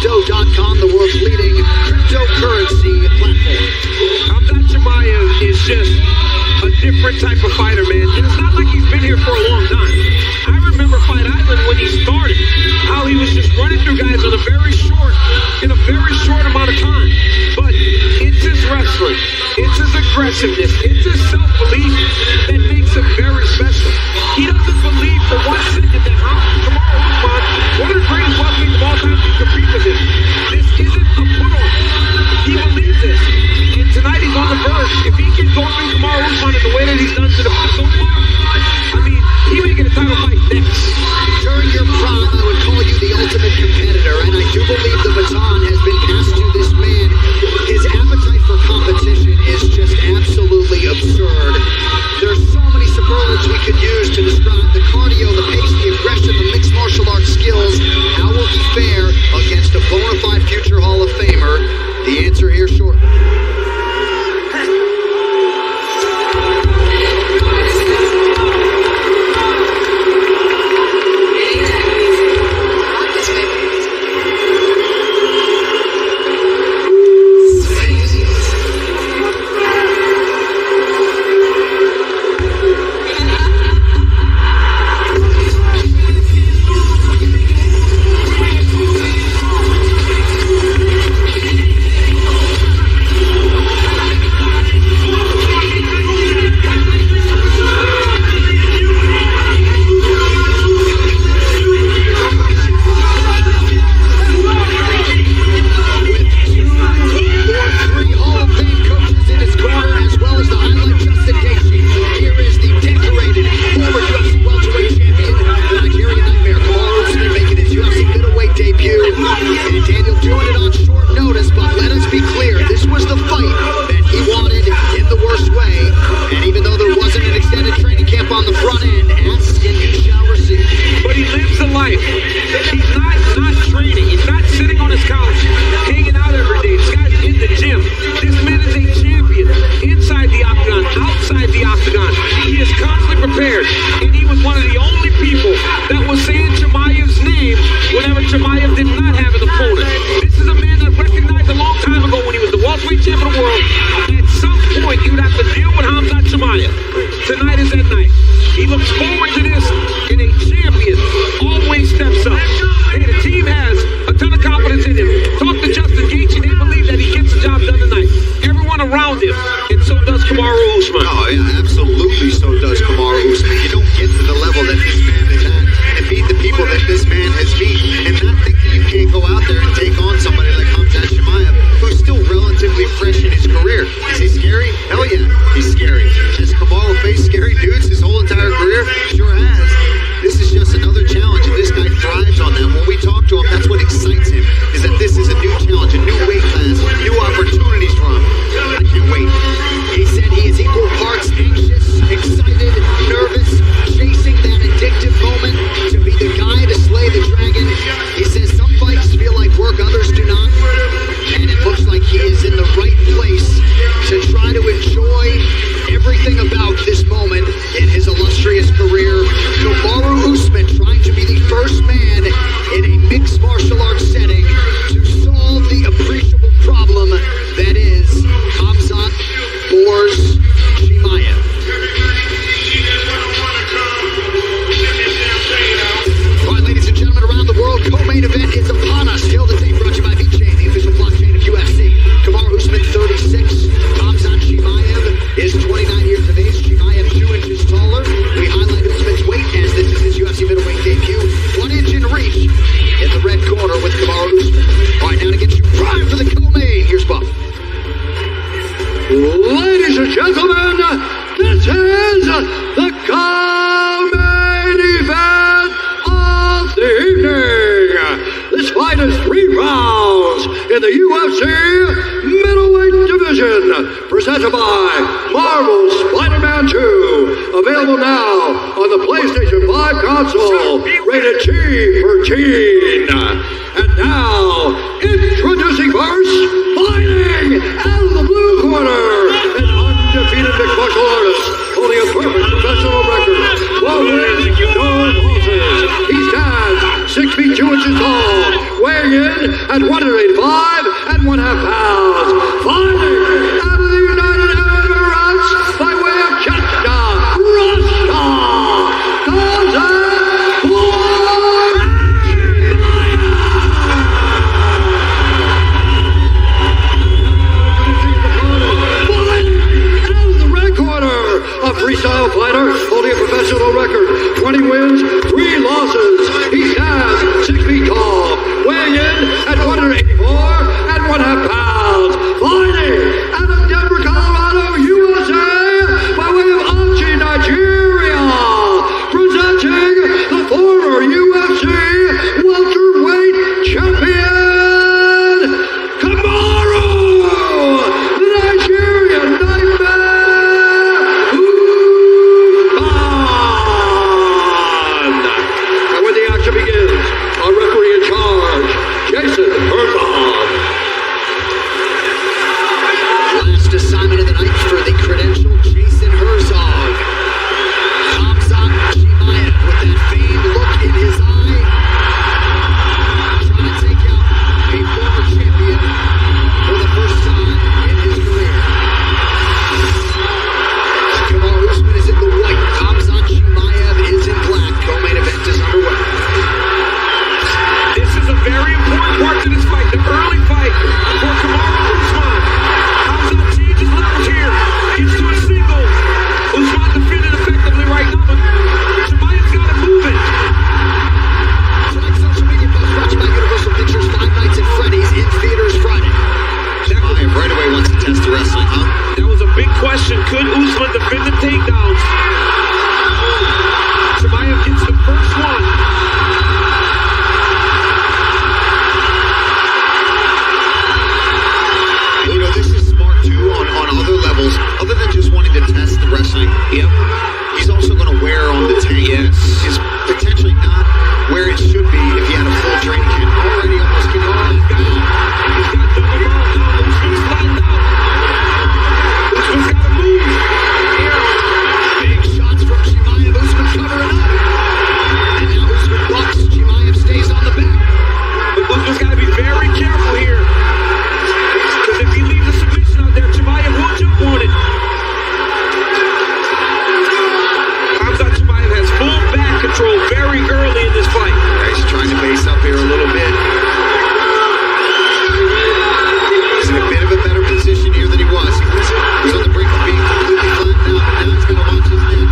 Crypto.com, the world's leading cryptocurrency platform. Hamzat Chimaev is just a different type of fighter, man. And it's not like he's been here for a long time. I remember Fight Island when he started, how he was just running through guys in a very short amount of time. But it's his wrestling, it's his aggressiveness, it's his self-belief that makes him very special. He doesn't believe for 1 second that Kamaru Usman, one of the greatest welterweights of all time, can compete with him. This isn't a put-on. He believes this. And tonight he's on the verge. If he can go through Kamaru Usman in the way that he's done so far, I mean, he may get a title fight next. During your prime, I would call you the ultimate competitor, and I do believe the baton has been passed to this man. His appetite for competition is just absolutely absurd. There's so many superlatives we could use to describe the cardio, the pace, the aggression, the mixed martial arts skills. How will he fare against a bona fide future Hall of Famer? The answer here shortly. Presented by Marvel Spider-Man 2. Available now on the PlayStation 5 console. Rated T for teen. And now, introducing first, fighting out of the blue corner, an undefeated mixed martial artist holding a perfect professional record. 12 wins, no losses. He stands 6 feet 2 inches tall, weighing weighing in at 185 and 1/2 pounds. Fighting out of the United Arab Emirates by way of Jeddah, Russia. A freestyle fighter holding a professional record, 20 wins, 3 losses. He stands 6 feet tall, weighing in at 184 and 1/2 pounds. Fighting out of Denver, Colorado, USA, by way of Auchi, Nigeria. Presenting the former UFC welterweight champion, Kamaru, the Nigerian Nightmare. Begins. Our referee in charge, Jason Herzog. Last assignment of the night for the credentialed Jason Herzog. Hamzat Chimaev with that famed look in his eye. Trying to take out a former champion for the first time in his career. Kamaru Usman is in the white. Hamzat Chimaev is in black. Co-main event is underway. This is a very important part to this fight, the early fight for Kamaru Usman. Hamzat changes levels here. Gets to a single. Usman defending effectively right now, but Chimaev's got to move it. Tonight, social media post brought to you by Universal Pictures, Five Nights at Freddy's in theaters Friday. Chimaev right away wants to test the wrestling, huh? That was a big question. Could Usman defend the takedowns? Chimaev gets the first one. You know, this is smart too on other levels, other than just wanting to test the wrestling. Yep. He's also going to wear on the tank. Yes. Is potentially not where it should be if he had a full training camp. Already almost getting on his back. He's got double mount now. Usman's flattened out. Usman's got to move. Big shots from Chimaev. Usman covering up. And now Usman bucks. Chimaev stays on the back. But Usman's got to be very careful here. Because if he leaves a submission out there, Chimaev will jump on it. Hamzat Chimaev has full back control very early in this fight. He's trying to base up here a little bit. He's in a bit of a better position here than he was. He was on the brink of being completely flattened out, but now he's going to watch his neck.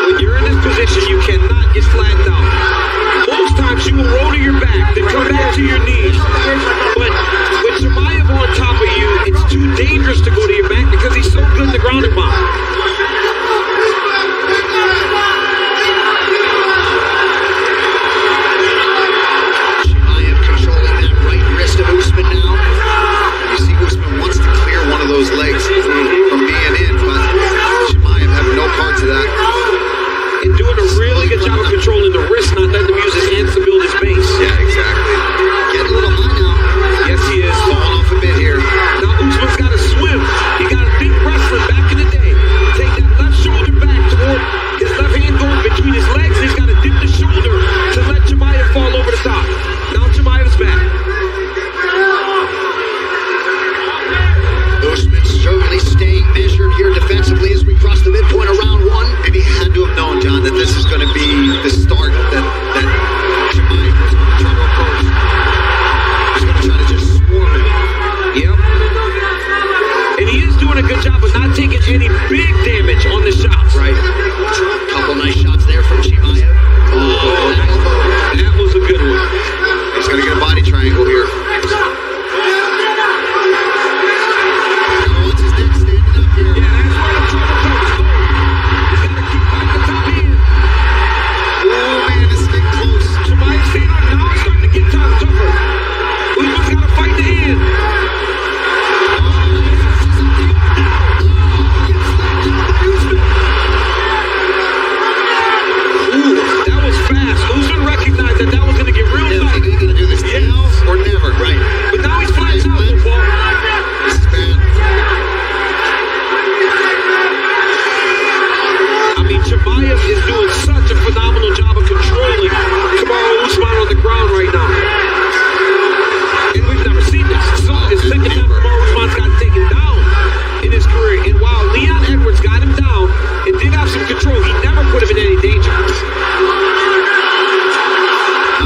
When you're in this position, you cannot get flattened out. Most times you will roll to your back, then come back to your knees. But with Chimaev on top of you, it's too dangerous to go to your back because he's so good at the ground and pound. Chimaev controlling that right wrist of Usman now. You see Usman wants to clear one of those legs from being in, but Chimaev having no part to that. And doing a really good job of controlling the wrist, not letting him use his hands to build his base. Yeah, exactly. Getting a little high now. Yes, he is. Falling off a bit here. Now Usman's got to swim. He got to think wrestling back in the day. Take that left shoulder back toward his left hand going between his legs. And he's got to dip the shoulder to let Chimaev fall over the top. Now Chimaev's back. Usman certainly staying measured here defensively as we cross the midpoint of round one. And he had to have known, John, that this is going to be the start that Chimaev was going to try to approach. He's going to try to just swarm him. Yep. And he is doing a good job of not taking any big damage on the shots. Right. Couple nice shots there from Chimaev. Oh, that was a good one. He's going to get a body triangle here. Chimaev is doing such a phenomenal job of controlling Kamaru Usman on the ground right now. And we've never seen this. This is his second time Kamaru Usman's got taken down in his career. And while Leon Edwards got him down and did have some control, he never put him in any danger. Not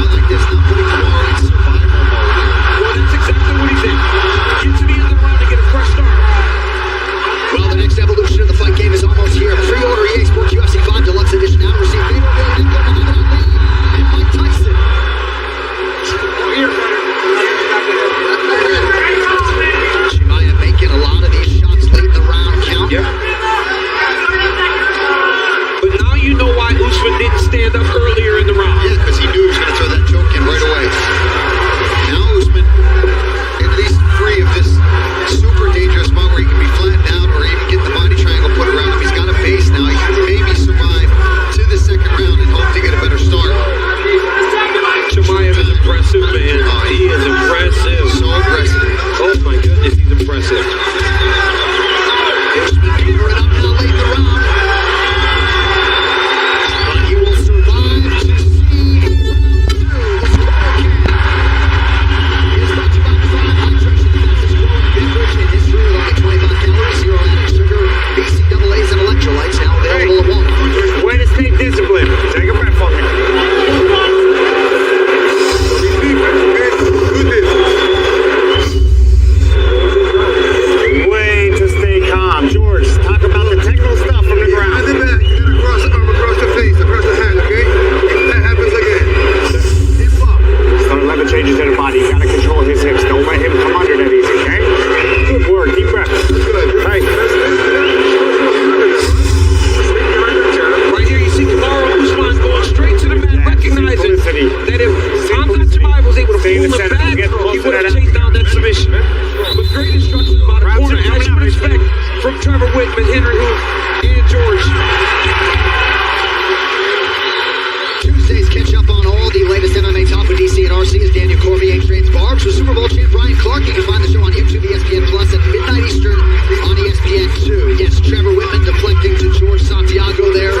like this, not putting Kamaru in survival mode here. Well, that's exactly what he's in. Get to the end of the round and get a fresh start. Well, the next evolution of the fight game is almost here. Pre-order EA Sports UFC 5 Deluxe Edition now to receive Fatal Bill, Muhammad Ali, and Mike Tyson. Chimaev making a lot of these shots late in the round count. Yeah. But now you know why Usman didn't stand up earlier in the round. Yeah, because he knew he was going to throw that choke in right away. Now Usman, at least free of this super dangerous spot where he can be flattened out or even get the body triangle put around him. He's got a base now. He can maybe survive to the second round and hope to get a better start. Chimaev is impressive, man. Oh, he is impressive. So aggressive. Oh my goodness, he's impressive. Usman cover it up now late in the round. But he will survive to see BCAAs and electrolytes now available at Walmart. Way to stay disciplined. Take a breath for me. Way to stay calm. George, talk about the technical stuff from the ground. At the back, you gotta cross the arm across the face, across the hand, okay? If that happens again, hip up. Start 11 changes in the body. You gotta control his hips. Don't let him come under that easy, okay? Good work. Deep breath. Good. Right. Right here, you see Kamaru Usman going straight to the mat, recognizing that if Khamzat Chimaev was able to pull him back, he would have chased down that submission. With great instructions about a corner, as you would expect from Trevor Whitman, Henry Hoof, and George. Tuesdays catch up on all the latest MMA talk with DC and RC as Daniel Cormier trades barbs with Super Bowl champ Brian Clark. You can find the show on YouTube, ESPN Plus at midnight Eastern on ESPN 2. Yes, Trevor Whitman deflecting to George Santiago there.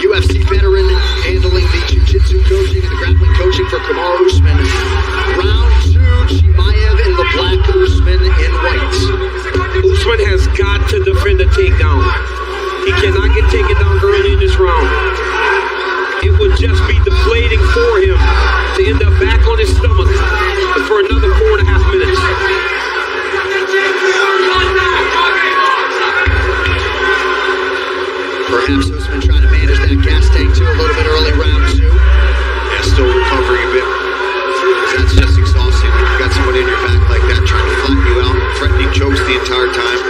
UFC veteran handling the jiu-jitsu coaching and the grappling coaching for Kamaru Usman. Round 2, Chimaev in the black, Usman in white. Usman has got to defend the takedown. He cannot get taken down early in this round. It would just be deflating for him to end up back on his stomach for another 4.5 minutes. Perhaps Usman trying to manage that gas tank too a little bit early round 2. Yeah, still recovering a bit. That's just exhausting when you've got someone in your back like that trying to flatten you out, threatening chokes the entire time.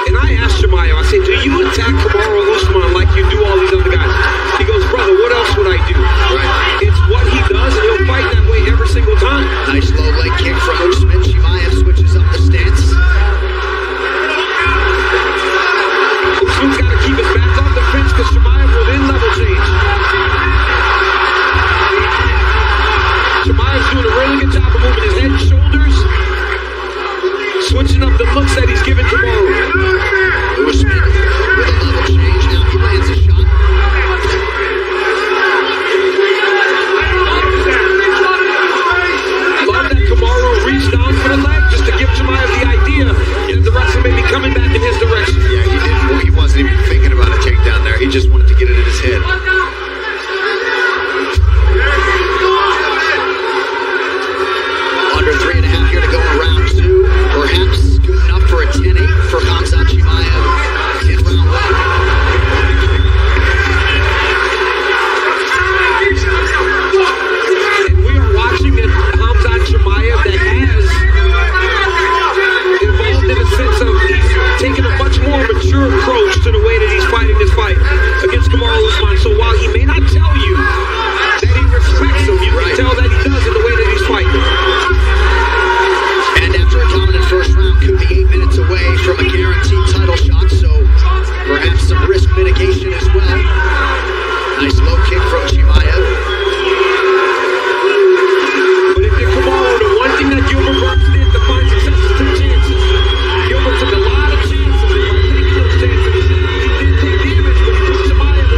And I asked Chimaev, I said, do you attack Kamaru Usman like you do all these other guys? He goes, brother, what else would I do? Right. It's what he does, and he'll fight that way every single time. Nice low leg kick from Usman. Chimaev switches up the stance. Usman's got to keep his back off the fence because Chimaev will then level change. Chimaev's doing a really good job of moving his head and shoulders, switching up the looks that he's giving Kamaru. Usman with a level change. Now he lands a shot. Love that Kamaru reached down for the leg just to give Chimaev the idea that the wrestler may be coming back in his direction. Yeah, he didn't. He wasn't even thinking about a takedown there. He just wanted to get it in his head. Under 3.5 here to go in round 2. Perhaps good enough for a 10-8 for Khamzat Chimaev in round 1. And we are watching a Khamzat Chimaev that has evolved in a sense of he's taking a much more mature approach to the way that he's fighting this fight against Kamaru Usman. So while he may not tell you that he respects him, you can tell that he does in the way that he's fighting. And after a dominant first round, could be 8 minutes away from a guaranteed title shot, so perhaps some risk mitigation as well. Nice low kick from Chimaev. But if you're Kamaru, the one thing that Gilbert Burns did to find success is took chances. Gilbert took a lot of chances, and by taking those chances, he did take damage, but he put Chimaev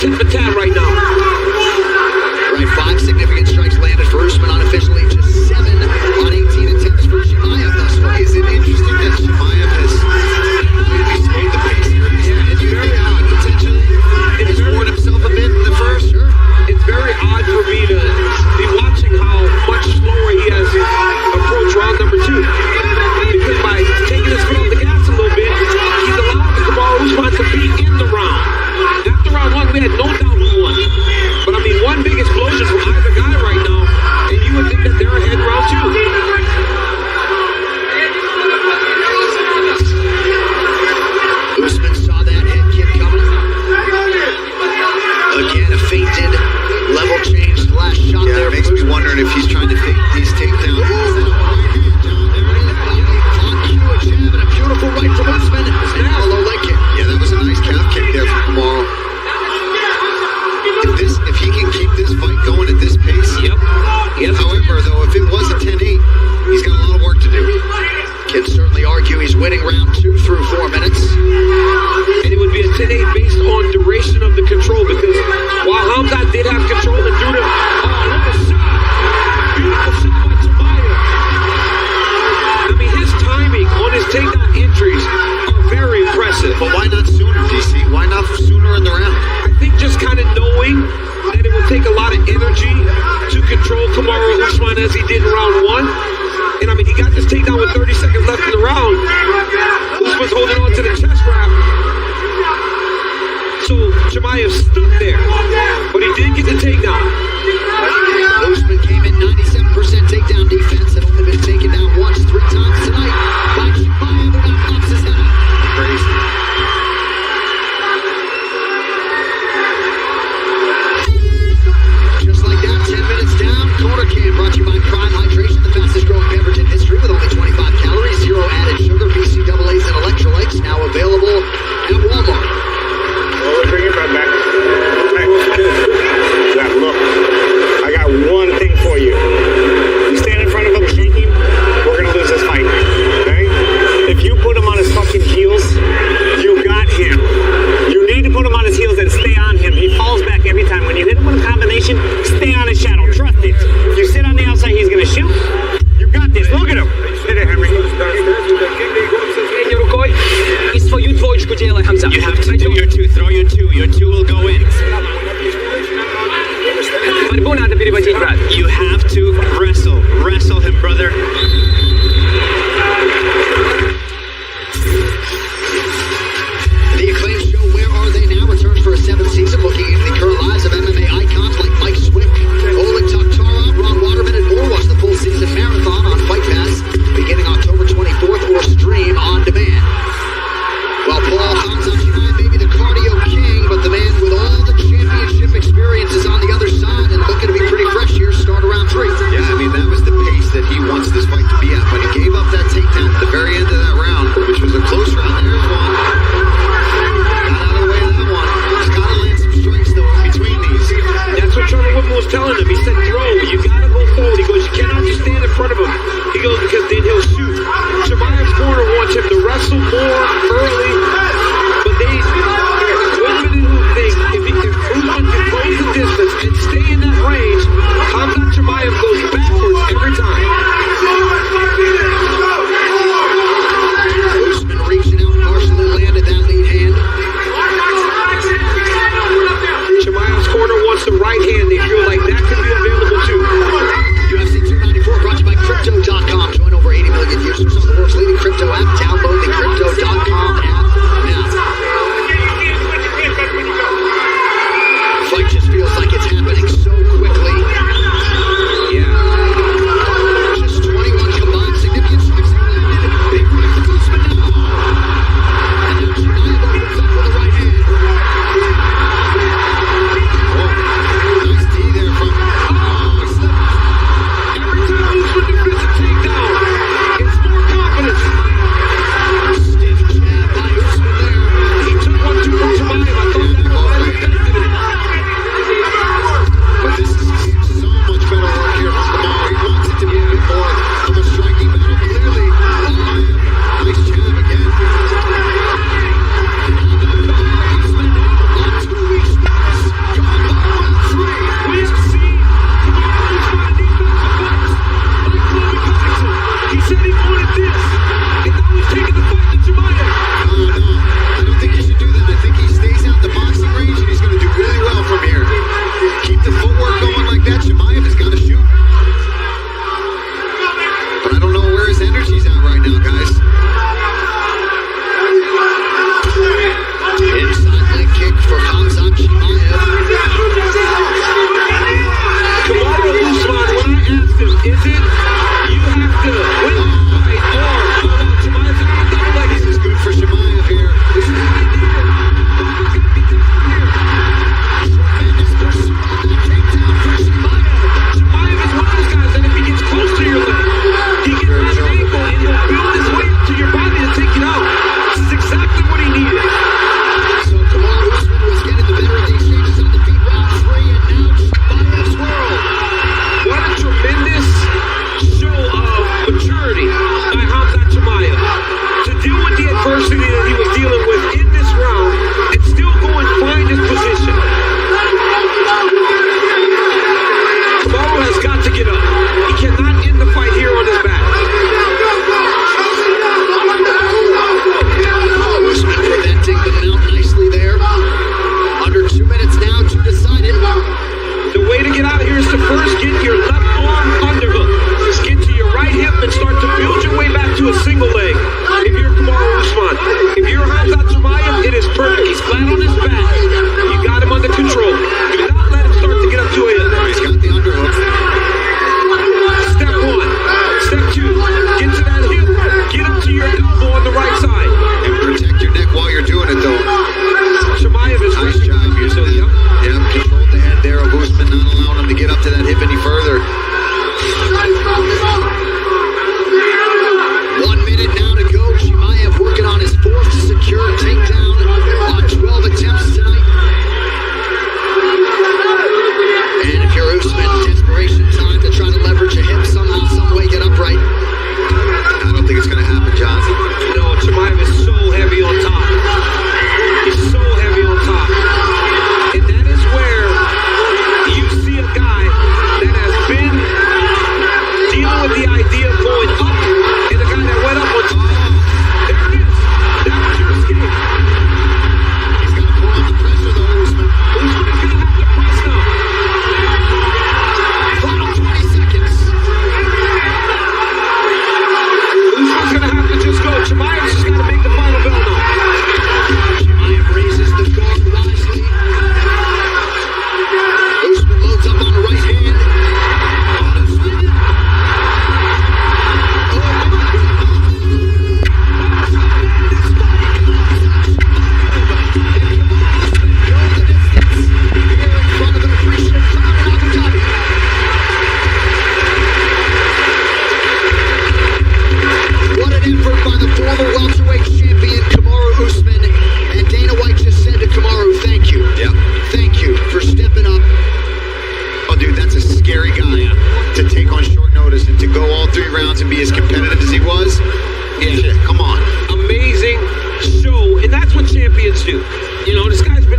tit for tat right now. Right, 5 significant strikes landed for Usman unofficially, just 7 on 18 attempts for Chimaev thus far. Is it interesting that Chimaev has completely slowed the pace here? And you think that potentially has worn himself a bit in the first? Sure. It's very odd for me to be watching how much slower he has approached round number 2. Because by taking his foot off the gas a little bit, he's allowed the Kamaru Usman to be in the round. After round 1, we had no doubt who won. But I mean, one big explosion from either guy right now, and you would think that they're ahead in round 2. Usman saw that head kick coming. Again, a feinted level change last shot Yeah, there. it makes me wondering if he's trying to fake these takedowns. On cue, a jab and a beautiful right from Usman. And now a low leg kick. Yeah, that was a nice calf kick there from Kamaru. If he can keep this fight going at this pace. Yep. However, though, if it was a 10-8, he's got a lot of work to do. Can certainly argue he's winning round 2 through 4 minutes. And it would be a 10-8 based on duration of the control, because while Hamzat did have control and threw the what a shot! Beautiful shot by Chimaev. I mean, his timing on his takedown entries are very impressive. But why not sooner, DC? Why not sooner in the round? I think just kind of knowing that it would take a lot of energy to control Kamaru Usman as he did in round 1. And I mean, he got this takedown with 30 seconds left in the round. Usman's holding on to the chest wrap. So Chimaev stuck there, but he did get the takedown. Usman came in 97% takedown defense, had only been taken down once, 3 times tonight by Chimaev, who now pops his head up. Crazy. Just like that, 10 minutes down. Corner Cam brought to you by Prime Hydration, the fastest growing beverage in history with only 25 calories, 0 added sugar, BCAAs, and electrolytes. Now available at Walmart. Well, let's bring it right back. Now, look, I got one thing for you. You stand in front of him shaking, we're going to lose this fight. Okay? If you put him on his fucking heels, you got him. You need to put him on his heels and stay on him. He falls back every time. When you hit him with a combination, stay on his shadow. Trust it. If you sit on the outside, he's going to shoot. You got this. Look at him. Hit it, Henry. I swoją dwójkę dzielę, Hamza. You have to do your 2. Throw your 2. Your 2 will go in. Борьбу надо переводить, брат. You have to wrestle. Wrestle him, brother. The acclaimed show Where Are They Now returns for a 7th season, looking into the current lives of MMA icons like Mike Swick, Oleg Taktarov, Ron Waterman, and more. Watch the full season marathon on Fight Pass beginning October 24th or stream on demand. While Paul Hamzat Chimaev may be the cardio king, but the man with all the championship experience is on the other side and looking to be pretty fresh here, start around 3. Yeah, I mean, that was the pace that he wants this fight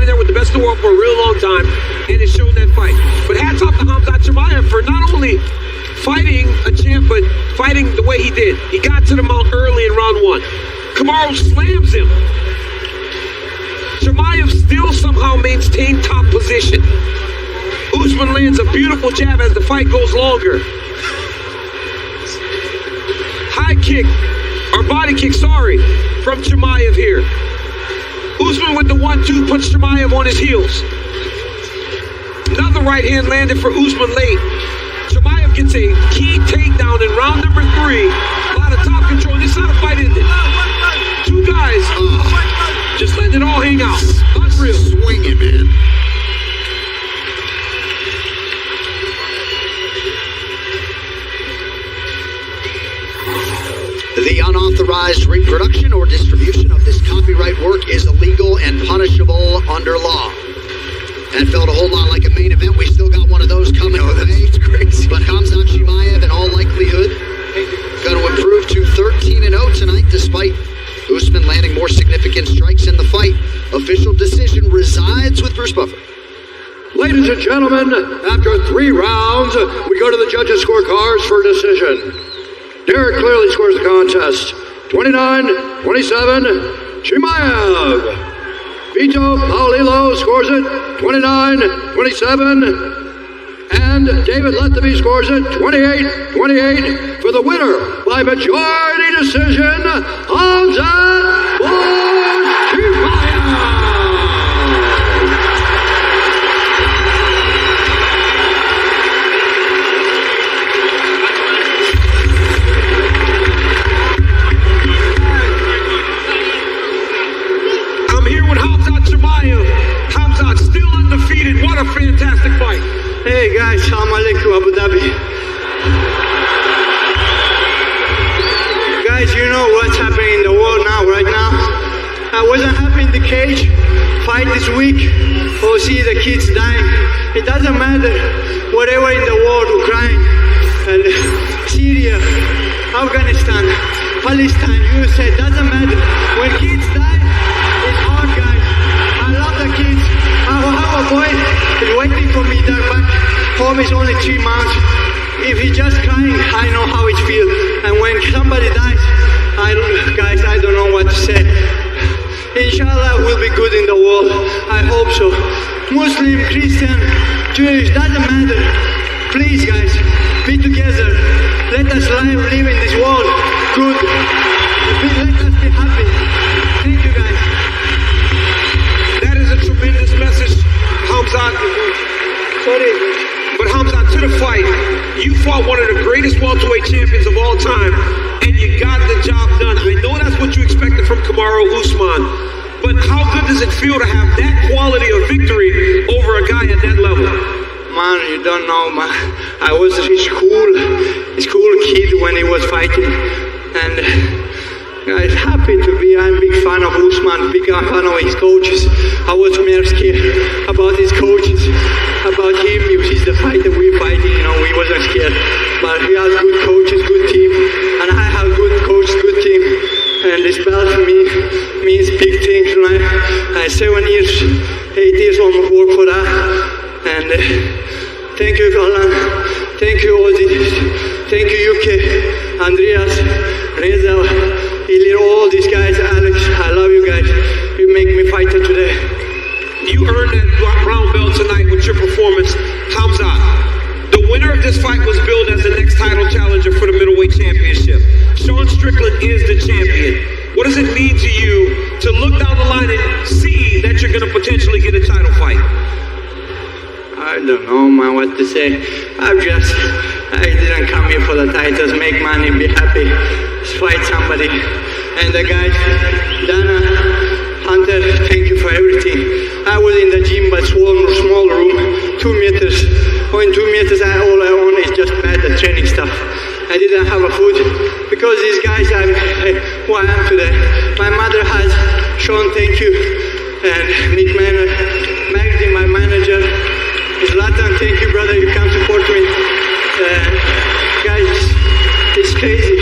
been in there with the best in the world for a real long time, and it's shown that fight. But hats off to Khamzat Chimaev for not only fighting a champ, but fighting the way he did. He got to the mount early in round 1. Kamaru slams him. Chimaev still somehow maintained top position. Usman lands a beautiful jab as the fight goes longer. High kick, or body kick, sorry, from Chimaev here. Usman with the 1-2 puts Chimaev on his heels. Another right hand landed for Usman late. Chimaev gets a key takedown in round number 3. A lot of top control. This is how the fight ended. Two guys just letting it all hang out. Unreal. Swinging, man. The unauthorized reproduction or distribution of this copyright work is illegal and punishable under law. That felt a whole lot like a main event. We still got one of those coming away. Crazy. But Khamzat Chimaev, in all likelihood, going to improve to 13-0 tonight, despite Usman landing more significant strikes in the fight. Official decision resides with Bruce Buffer. Ladies and gentlemen, after 3 rounds, we go to the judges' scorecards for decision. Derek clearly scores the contest. 29-27, Chimaev. Vito Paolillo scores it, 29-27. And David Lethaby scores it, 28-28 for the winner by majority decision, Khamzat Chimaev. Khamzat still undefeated. What a fantastic fight. Hey guys, Salam Alaikum Abu Dhabi. Guys, you know what's happening in the world now, right now? I wasn't happy in the cage, fight this week, or see the kids dying. It doesn't matter, whatever in the world, Ukraine, and Syria, Afghanistan, Palestine, USA, doesn't matter. When kids die, it's hard, guys. I love the kids. I have a boy is waiting for me there back home. Is only 3 months. If he's just crying, I know how it feels. And when somebody dies, guys, I don't know what to say. Inshallah, we'll be good in the world. I hope so. Muslim, Christian, Jewish, doesn't matter. Please, guys, be together. Let us live in this world good. Let us be happy. Thank you, guys. That is a tremendous message, Khamzat. Sorry. But Khamzat, to the fight, you fought one of the greatest welterweight champions of all time, and you got the job done. I know that's what you expected from Kamaru Usman, but how good does it feel to have that quality of victory over a guy at that level? Man, you don't know, man. I was a school kid when he was fighting, and I'm happy to be. I'm a big fan of Usman, big fan of his coaches. I was more scared about his coaches, about him. He's the fighter we're fighting, you know, we wasn't scared. But he has good coaches, good team, and I have good coach, good team. And this belt for me means big things, right? I 7 years, 8 years on work for that. And thank you, Alan. Thank you, Ozzy. Thank you, UK, Andreas, Reza, Ilir, all these guys, Alex. I love you guys. You make me fighter today. You earned that brown belt tonight with your performance, Khamzat. The winner of this fight was billed as the next title challenger for the middleweight championship. Sean Strickland is the champion. What does it mean to you to look down the line and see that you're going to potentially get a title fight? I don't know, man, what to say. I didn't come here for the titles, make money, be happy, fight somebody. And the guys, Dana, Hunter, thank you for everything. I was in the gym, but small room, 2 meters. In 2 meters, all I own is just bad, the training stuff. I didn't have a food because these guys are who I am today. My mother has Sean, thank you, and Nick Manor, Magdi, my manager. Zlatan, thank you, brother. You come support me. Guys, it's crazy.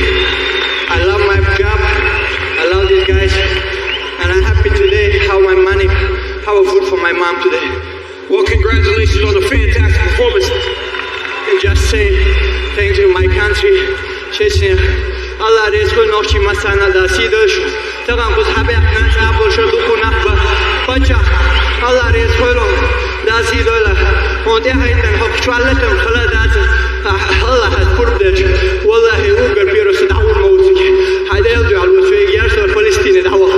I love my job. I love these guys. And I'm happy today how my money, how I food for my come today. Well, congratulations on a fantastic performance. And just say thank you my country. Chechnya. Allah rescue nochi masana da sidosh. Tagan kus habek na sabol shaduku nakba. Pacha. Allah rescue lo da sidola. Und haitan hok chwalatam khaladaz. Allah has purdesh. Wallahi ugar piros da'ur mawziki. Hada yadu al wafig yarsa Palestine da'wa.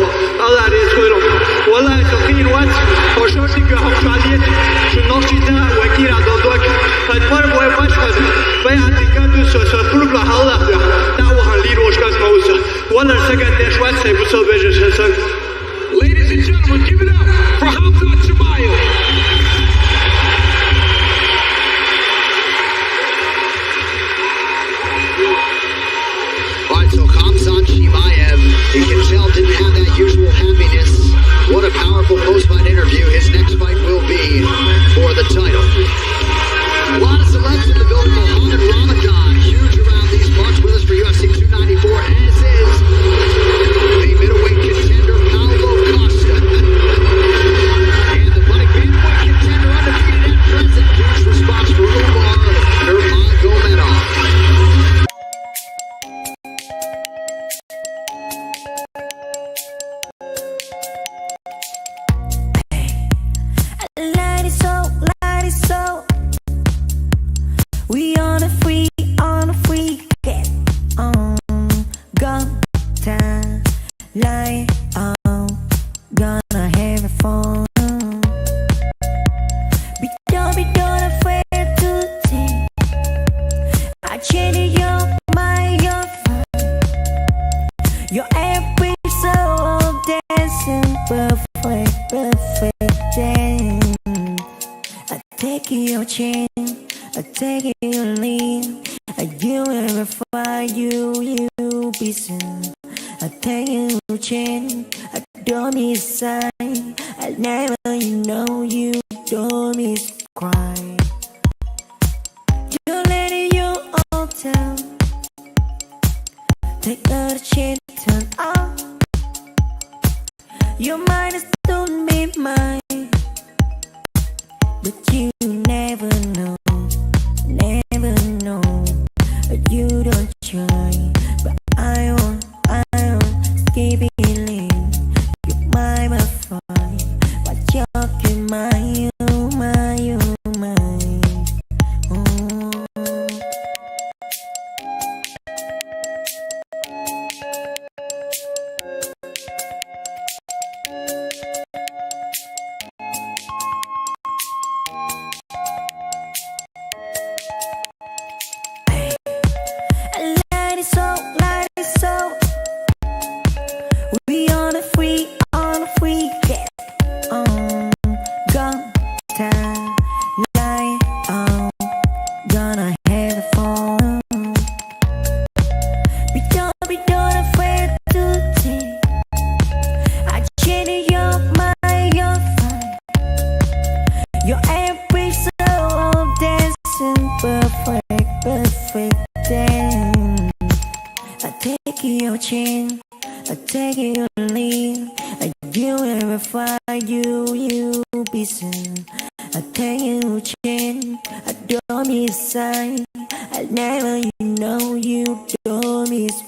Allah rescue lo. Wallahi taqin wat. Hoshorti ka hok chwaliyat. Shu nochi da wakira dodok. Hadmar boy bashkad. Bayati kadu so purga Allah da'wa han liroshkas mawza. Wallah sagat deshwat say buso bejes hasan. Ladies and gentlemen, give it up for Hamza Chimaev. All right, so Khamzat Chimaev, you can tell, didn't have that usual happiness. What a powerful post-fight interview. His next fight will be for the title. A lot of celebs in the building. Mohammed Ramadan, huge around these parts, with us for UFC 294, as is the middleweight contender Paulo Costa. And the Bunny bantamweight contender undefeated at present. Huge response for Umar Nurmagomedov. Light it so. We on a free get on. Gun time, light on. Gonna have fun. Be don't afraid to take. I change your mind, your fun. Your every soul dancing perfect dance. I take your chin, I take your lean. You verify you be seen. I take your chin, I don't miss sign. I never know you don't miss cry. You let you all down. Take another chin, turn off. Your mind is don't be mine. But you never know. You don't try, but I won't keep it in. You're my fine, but you're mine, mine. Light it so. We on a free get on. Gun time, light on. Gonna have fun. Be don't afraid to take. I change your mind, your fine. Your every soul dancing perfect dance. I take your chin, I take your lean. You verify you be seen. I take your chin, I don't miss sign. I never know you don't miss